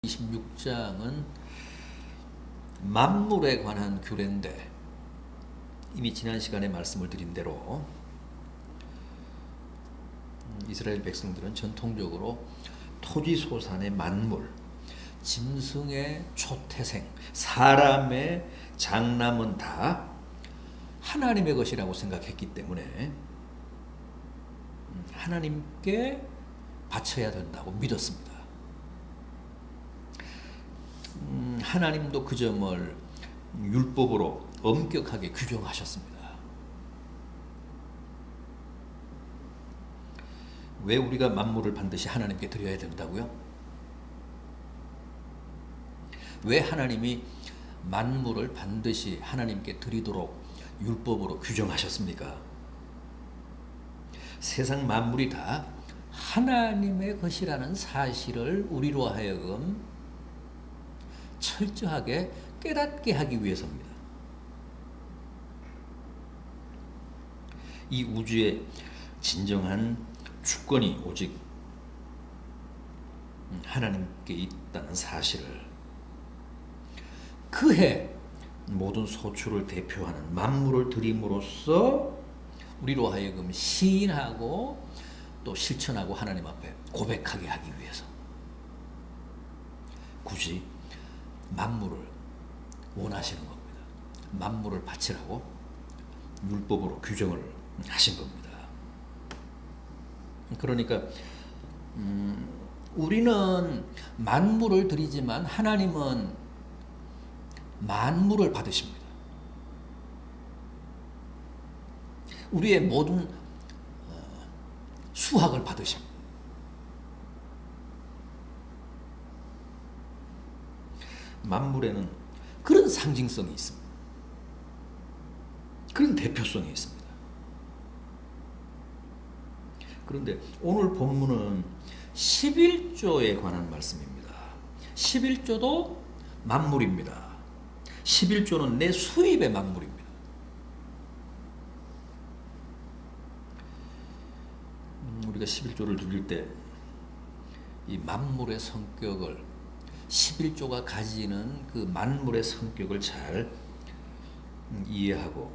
26장은 만물에 관한 규례인데, 이미 지난 시간에 말씀을 드린 대로 이스라엘 백성들은 전통적으로 토지소산의 만물, 짐승의 초태생, 사람의 장남은 다 하나님의 것이라고 생각했기 때문에 하나님께 바쳐야 된다고 믿었습니다. 하나님도 그 점을 율법으로 엄격하게 규정하셨습니다. 왜 우리가 만물을 반드시 하나님께 드려야 된다고요? 왜 하나님이 만물을 반드시 하나님께 드리도록 율법으로 규정하셨습니까? 세상 만물이 다 하나님의 것이라는 사실을 우리로 하여금 철저하게 깨닫게 하기 위해서입니다. 이 우주의 진정한 주권이 오직 하나님께 있다는 사실을, 그해 모든 소출을 대표하는 만물을 드림으로써 우리로 하여금 시인하고 또 실천하고 하나님 앞에 고백하게 하기 위해서 굳이 만물을 원하시는 겁니다. 만물을 바치라고 율법으로 규정을 하신 겁니다. 그러니까 우리는 만물을 드리지만 하나님은 만물을 받으십니다. 우리의 모든 수확을 받으십니다. 만물에는 그런 상징성이 있습니다. 그런 대표성이 있습니다. 그런데 오늘 본문은 11조에 관한 말씀입니다. 11조도 만물입니다. 11조는 내 수입의 만물입니다. 우리가 11조를 들릴 때 이 만물의 성격을, 11조가 가지는 그 만물의 성격을 잘 이해하고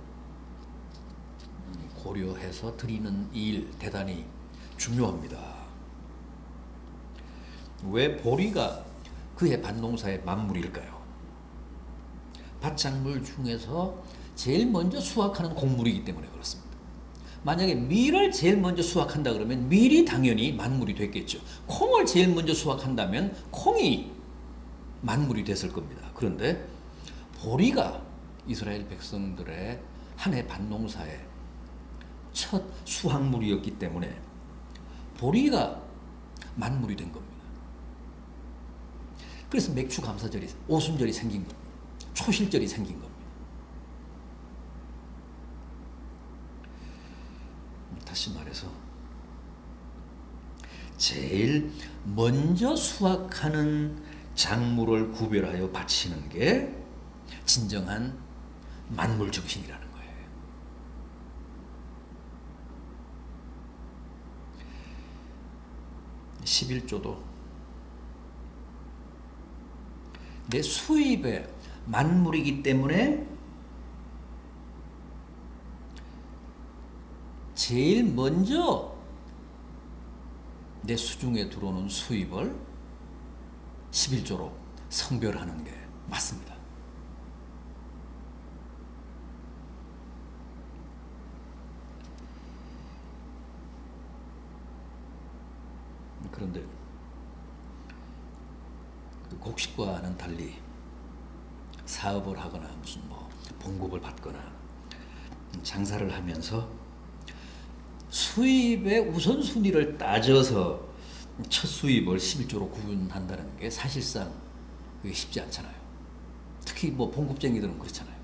고려해서 드리는 일 대단히 중요합니다. 왜 보리가 그의 밭농사의 만물일까요? 밭작물 중에서 제일 먼저 수확하는 곡물이기 때문에 그렇습니다. 만약에 밀을 제일 먼저 수확한다 그러면 밀이 당연히 만물이 됐겠죠. 콩을 제일 먼저 수확한다면 콩이 만물이 됐을 겁니다. 그런데 보리가 이스라엘 백성들의 한 해 밭농사의 첫 수확물이었기 때문에 보리가 만물이 된 겁니다. 그래서 맥추감사절이, 오순절이 생긴 겁니다. 초실절이 생긴 겁니다. 다시 말해서 제일 먼저 수확하는 작물을 구별하여 바치는 게 진정한 만물 정신이라는 거예요. (11조도) 내 수입의 만물이기 때문에 제일 먼저 내 수중에 들어오는 수입을 11조로 성별하는 게 맞습니다. 그런데 그 곡식과는 달리 사업을 하거나 무슨 봉급을 받거나 장사를 하면서 수입의 우선순위를 따져서 첫 수입을 11조로 구분한다는 게 사실상 그게 쉽지 않잖아요. 특히 봉급쟁이들은 그렇잖아요.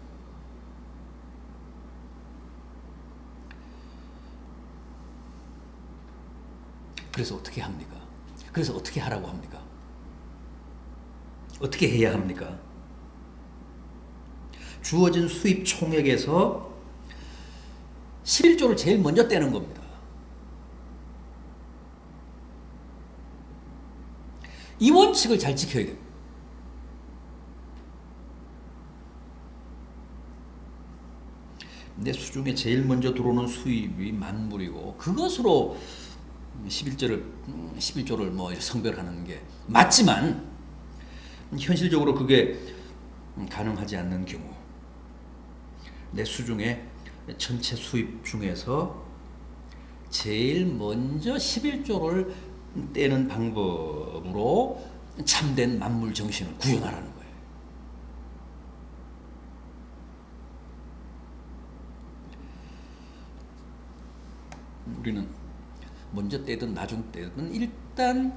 그래서 어떻게 합니까? 그래서 어떻게 하라고 합니까? 어떻게 해야 합니까? 주어진 수입 총액에서 11조를 제일 먼저 떼는 겁니다. 이 원칙을 잘 지켜야 됩니다. 내 수중에 제일 먼저 들어오는 수입이 만물이고 그것으로 11조를 뭐 성별하는 게 맞지만 현실적으로 그게 가능하지 않는 경우 내 수중에 전체 수입 중에서 제일 먼저 11조를 떼는 방법으로 참된 만물 정신을 구현하라는 거예요. 우리는 먼저 떼든 나중 떼든 일단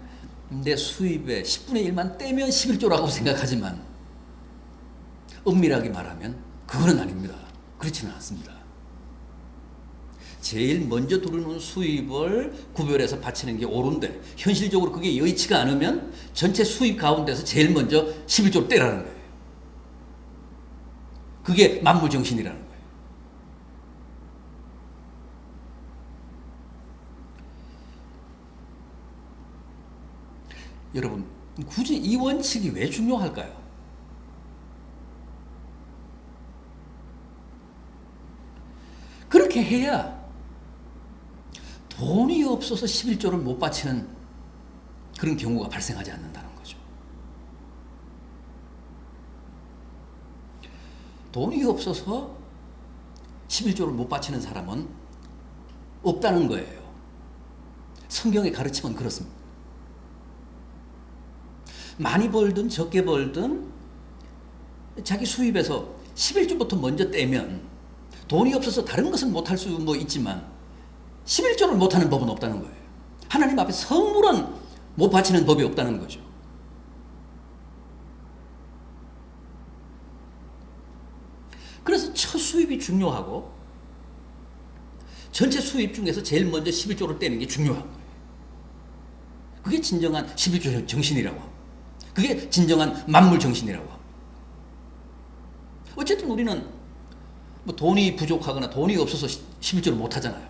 내 수입의 10분의 1만 떼면 11조라고 생각하지만 엄밀하게 말하면 그거는 아닙니다. 그렇지는 않습니다. 제일 먼저 들어오는 수입을 구별해서 바치는 게 옳은데 현실적으로 그게 여의치가 않으면 전체 수입 가운데서 제일 먼저 11조를 떼라는 거예요. 그게 만물정신이라는 거예요. 여러분, 굳이 이 원칙이 왜 중요할까요? 그렇게 해야 돈이 없어서 11조를 못 바치는 그런 경우가 발생하지 않는다는 거죠. 돈이 없어서 11조를 못 바치는 사람은 없다는 거예요. 성경의 가르침은 그렇습니다. 많이 벌든 적게 벌든 자기 수입에서 11조부터 먼저 떼면 돈이 없어서 다른 것은 못할 수 뭐 있지만 11조를 못하는 법은 없다는 거예요. 하나님 앞에 성물은 못 바치는 법이 없다는 거죠. 그래서 첫 수입이 중요하고 전체 수입 중에서 제일 먼저 11조를 떼는 게 중요한 거예요. 그게 진정한 11조 정신이라고 합니다. 그게 진정한 만물 정신이라고 합니다. 어쨌든 우리는 뭐 돈이 부족하거나 돈이 없어서 11조를 못 하잖아요.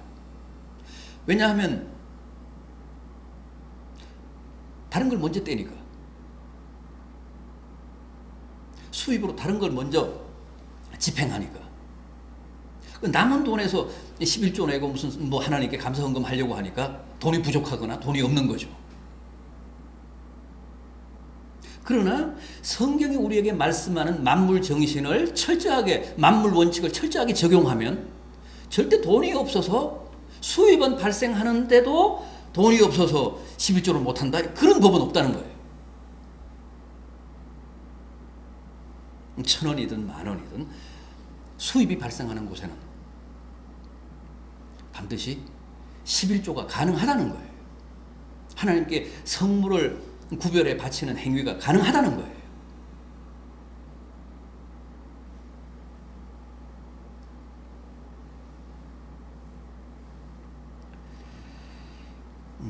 왜냐하면 다른 걸 먼저 떼니까. 수입으로 다른 걸 먼저 집행하니까. 남은 돈에서 11조 내고 무슨 뭐 하나님께 감사헌금 하려고 하니까 돈이 부족하거나 돈이 없는 거죠. 그러나 성경이 우리에게 말씀하는 만물 정신을 철저하게, 만물 원칙을 철저하게 적용하면 절대 돈이 없어서 수입은 발생하는데도 돈이 없어서 11조를 못한다, 그런 법은 없다는 거예요. 1,000원이든 10,000원이든 수입이 발생하는 곳에는 반드시 11조가 가능하다는 거예요. 하나님께 성물을 구별해 바치는 행위가 가능하다는 거예요.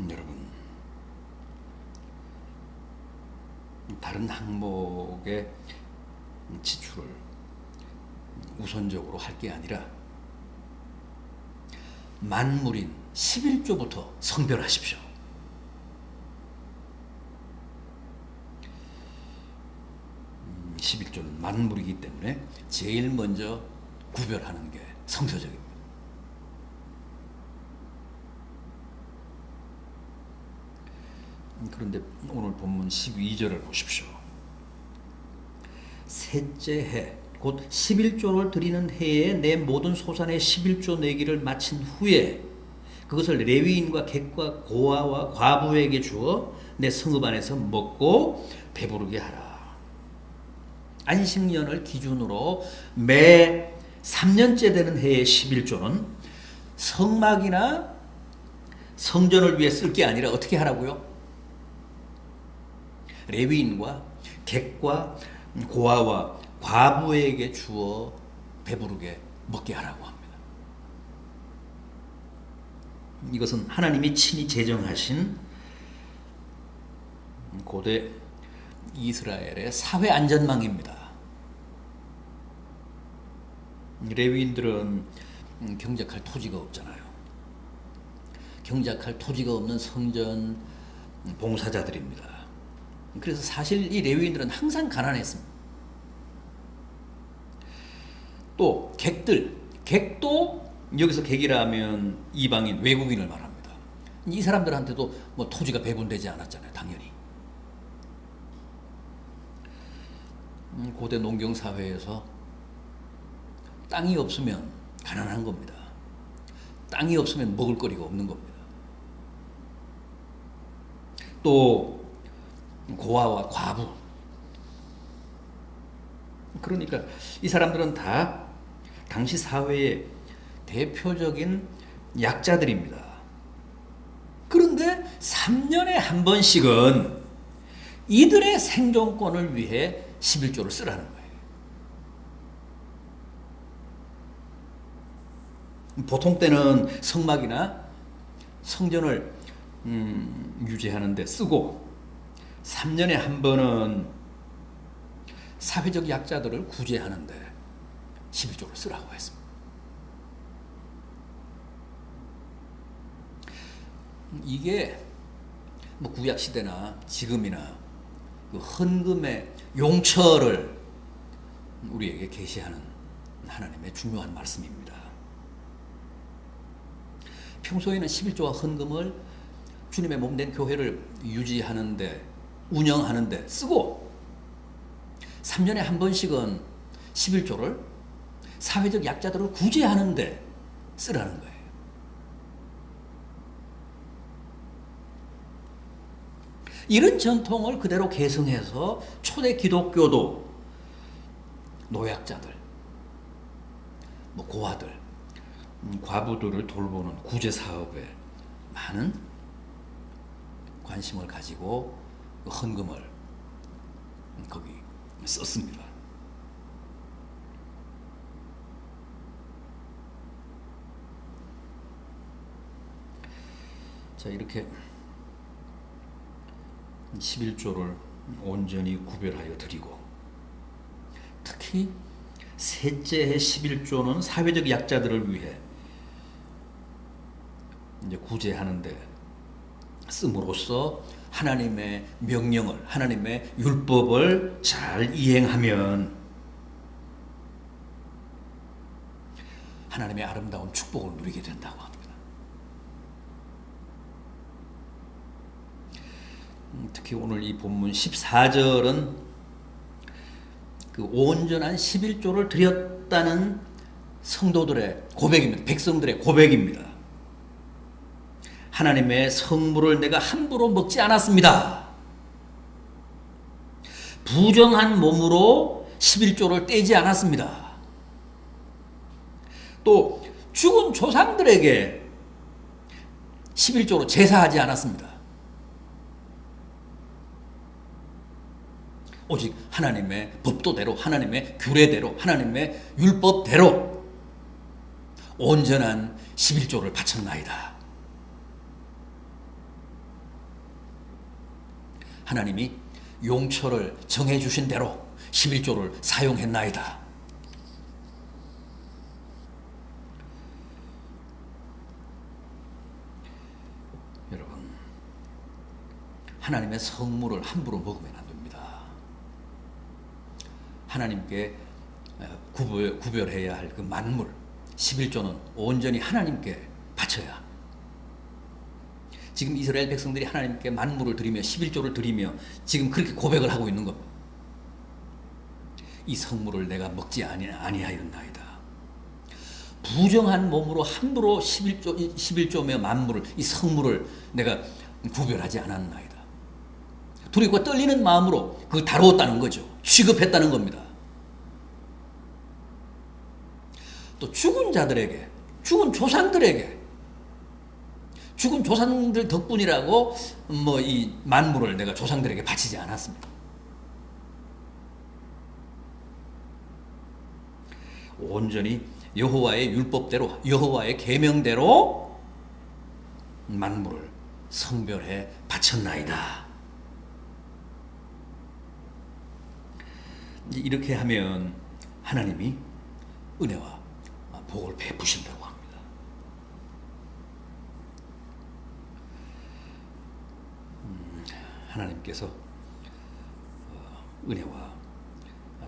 여러분, 다른 항목의 지출을 우선적으로 할 게 아니라 만물인 11조부터 성별하십시오. 음, 11조는 만물이기 때문에 제일 먼저 구별하는 게 성서적입니다. 그런데 오늘 본문 12절을 보십시오. 셋째 해, 곧 11조를 드리는 해에 내 모든 소산의 11조 내기를 마친 후에 그것을 레위인과 객과 고아와 과부에게 주어 내 성읍 안에서 먹고 배부르게 하라. 안식년을 기준으로 매 3년째 되는 해의 11조는 성막이나 성전을 위해 쓸 게 아니라 어떻게 하라고요? 레위인과 객과 고아와 과부에게 주어 배부르게 먹게 하라고 합니다. 이것은 하나님이 친히 제정하신 고대 이스라엘의 사회 안전망입니다. 레위인들은 경작할 토지가 없잖아요. 경작할 토지가 없는 성전 봉사자들입니다. 그래서 사실 이 레위인들은 항상 가난했습니다. 또 객들, 객도 여기서 객이라면 이방인, 외국인을 말합니다. 이 사람들한테도 뭐 토지가 배분되지 않았잖아요, 당연히. 고대 농경 사회에서 땅이 없으면 가난한 겁니다. 땅이 없으면 먹을 거리가 없는 겁니다. 또 고아와 과부. 그러니까 이 사람들은 다 당시 사회의 대표적인 약자들입니다. 그런데 3년에 한 번씩은 이들의 생존권을 위해 11조를 쓰라는 거예요. 보통 때는 성막이나 성전을 유지하는 데 쓰고 3년에 한 번은 사회적 약자들을 구제하는 데 11조를 쓰라고 했습니다. 이게 뭐 구약 시대나 지금이나 그 헌금의 용처를 우리에게 계시하는 하나님의 중요한 말씀입니다. 평소에는 11조와 헌금을 주님의 몸된 교회를 유지하는데, 운영하는데 쓰고 3년에 한 번씩은 11조를 사회적 약자들을 구제하는데 쓰라는 거예요. 이런 전통을 그대로 계승해서 초대 기독교도 노약자들, 뭐 고아들, 과부들을 돌보는 구제 사업에 많은 관심을 가지고 헌금을 거기 썼습니다. 자, 이렇게 11조를 온전히 구별하여 드리고, 특히 셋째 해 11조는 사회적 약자들을 위해 이제 구제하는데 씀으로써 하나님의 명령을, 하나님의 율법을 잘 이행하면 하나님의 아름다운 축복을 누리게 된다고 합니다. 특히 오늘 이 본문 14절은 그 온전한 11조를 드렸다는 성도들의 고백입니다. 백성들의 고백입니다. 하나님의 성물을 내가 함부로 먹지 않았습니다. 부정한 몸으로 11조를 떼지 않았습니다. 또 죽은 조상들에게 11조로 제사하지 않았습니다. 오직 하나님의 법도대로, 하나님의 규례대로, 하나님의 율법대로 온전한 11조를 바쳤나이다. 하나님이 용처를 정해주신 대로 11조를 사용했나이다. 여러분, 하나님의 성물을 함부로 먹으면 안 됩니다. 하나님께 구별해야 할 그 만물 11조는 온전히 하나님께 바쳐야 합니다. 지금 이스라엘 백성들이 하나님께 만물을 드리며 11조를 드리며 지금 그렇게 고백을 하고 있는 겁니다. 이 성물을 내가 먹지 아니하였나이다. 부정한 몸으로 함부로 11조며 만물을, 이 성물을 내가 구별하지 않았나이다. 두렵고 떨리는 마음으로 그걸 다루었다는 거죠. 취급했다는 겁니다. 또 죽은 자들에게, 죽은 조상들에게, 죽은 조상들 덕분이라고 뭐 이 만물을 내가 조상들에게 바치지 않았습니다. 온전히 여호와의 율법대로, 여호와의 계명대로 만물을 성별해 바쳤나이다. 이렇게 하면 하나님이 은혜와 복을 베푸신다고 합니다. 하나님께서 은혜와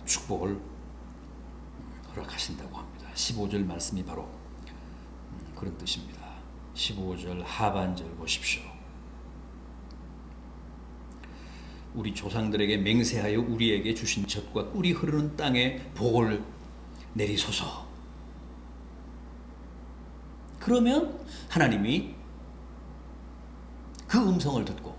축복을 허락하신다고 합니다. 15절 말씀이 바로 그런 뜻입니다. 15절 하반절 보십시오. 우리 조상들에게 맹세하여 우리에게 주신 젖과 꿀이 흐르는 땅에 복을 내리소서. 그러면 하나님이 그 음성을 듣고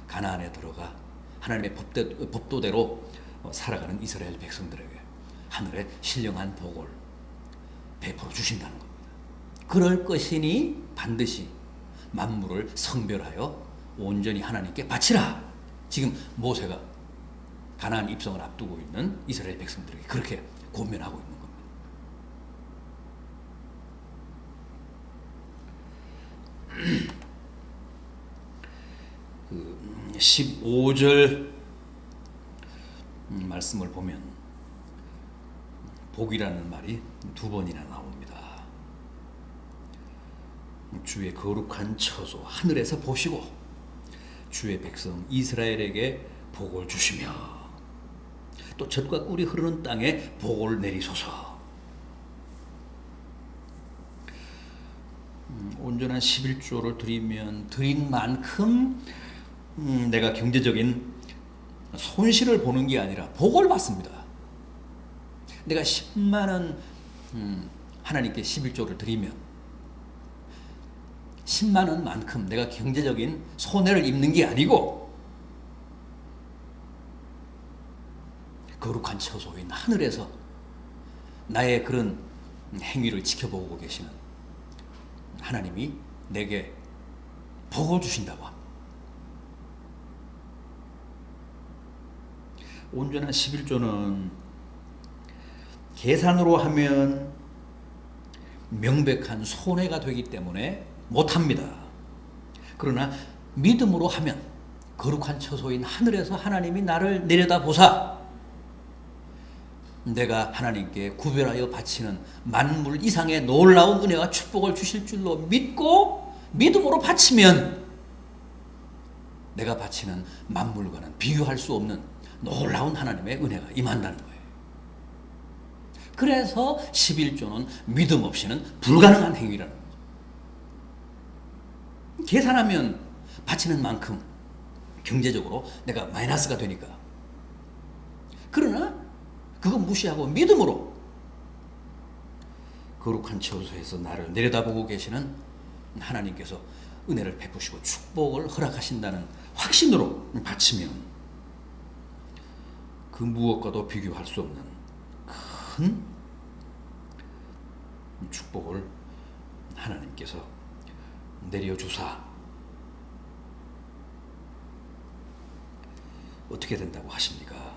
가나안에 들어가 하나님의 법도대로 살아가는 이스라엘 백성들에게 하늘의 신령한 복을 베풀어 주신다는 겁니다. 그럴 것이니 반드시 만물을 성별하여 온전히 하나님께 바치라. 지금 모세가 가나안 입성을 앞두고 있는 이스라엘 백성들에게 그렇게 권면하고 있는 겁니다. 그 15절 말씀을 보면 복이라는 말이 두 번이나 나옵니다. 주의 거룩한 처소 하늘에서 보시고 주의 백성 이스라엘에게 복을 주시며 또 젖과 꿀이 흐르는 땅에 복을 내리소서. 온전한 11조를 드리면 드린 만큼 내가 경제적인 손실을 보는 게 아니라 복을 받습니다. 내가 10만 원 하나님께 11조를 드리면 10만 원만큼 내가 경제적인 손해를 입는 게 아니고 거룩한 처소인 하늘에서 나의 그런 행위를 지켜보고 계시는 하나님이 내게 복을 주신다고 합니다. 온전한 11조는 계산으로 하면 명백한 손해가 되기 때문에 못합니다. 그러나 믿음으로 하면 거룩한 처소인 하늘에서 하나님이 나를 내려다보사 내가 하나님께 구별하여 바치는 만물 이상의 놀라운 은혜와 축복을 주실 줄로 믿고 믿음으로 바치면 내가 바치는 만물과는 비교할 수 없는 놀라운 하나님의 은혜가 임한다는 거예요. 그래서 11조는 믿음 없이는 불가능한 행위라는 거죠. 계산하면 바치는 만큼 경제적으로 내가 마이너스가 되니까. 그러나 그거 무시하고 믿음으로 거룩한 처소에서 나를 내려다보고 계시는 하나님께서 은혜를 베푸시고 축복을 허락하신다는 확신으로 바치면 그 무엇과도 비교할 수 없는 큰 축복을 하나님께서 내려주사 어떻게 된다고 하십니까?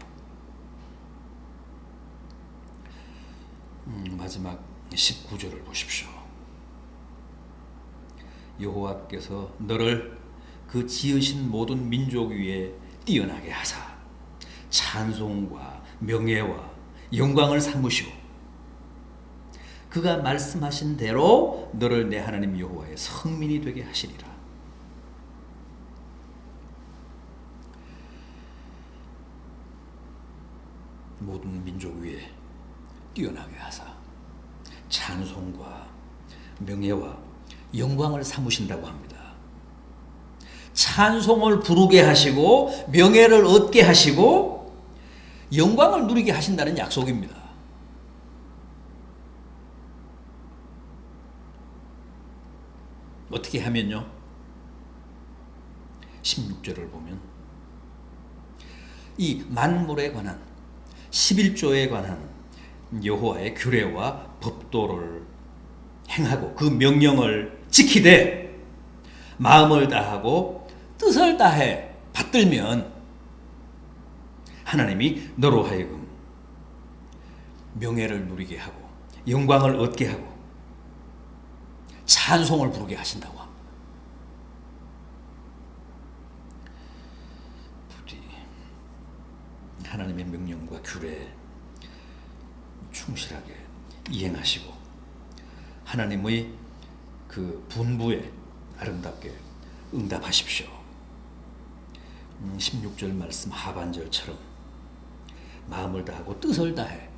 마지막 19절을 보십시오. 여호와께서 너를 그 지으신 모든 민족 위에 뛰어나게 하사 찬송과 명예와 영광을 삼으시고 그가 말씀하신 대로 너를 내 하나님 여호와의 성민이 되게 하시리라. 모든 민족 위에 뛰어나게 하사 찬송과 명예와 영광을 삼으신다고 합니다. 찬송을 부르게 하시고 명예를 얻게 하시고 영광을 누리게 하신다는 약속입니다. 어떻게 하면요? 16절을 보면 이 만물에 관한 11조에 관한 여호와의 규례와 법도를 행하고 그 명령을 지키되 마음을 다하고 뜻을 다해 받들면 하나님이 너로 하여금 명예를 누리게 하고 영광을 얻게 하고 찬송을 부르게 하신다고 합니다. 부디 하나님의 명령과 규례에 충실하게 이행하시고 하나님의 그 분부에 아름답게 응답하십시오. 16절 말씀 하반절처럼 마음을 다하고 뜻을 다해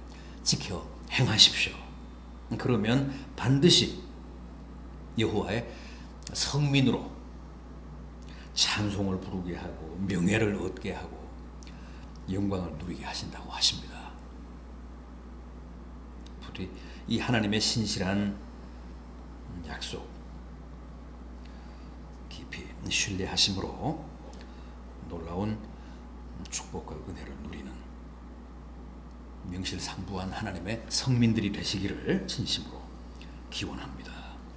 지켜 행하십시오. 그러면 반드시 여호와의 성민으로 찬송을 부르게 하고 명예를 얻게 하고 영광을 누리게 하신다고 하십니다. 부디 이 하나님의 신실한 약속 깊이 신뢰하심으로 놀라운 축복과 은혜를 누리는 명실상부한 하나님의 성민들이 되시기를 진심으로 기원합니다.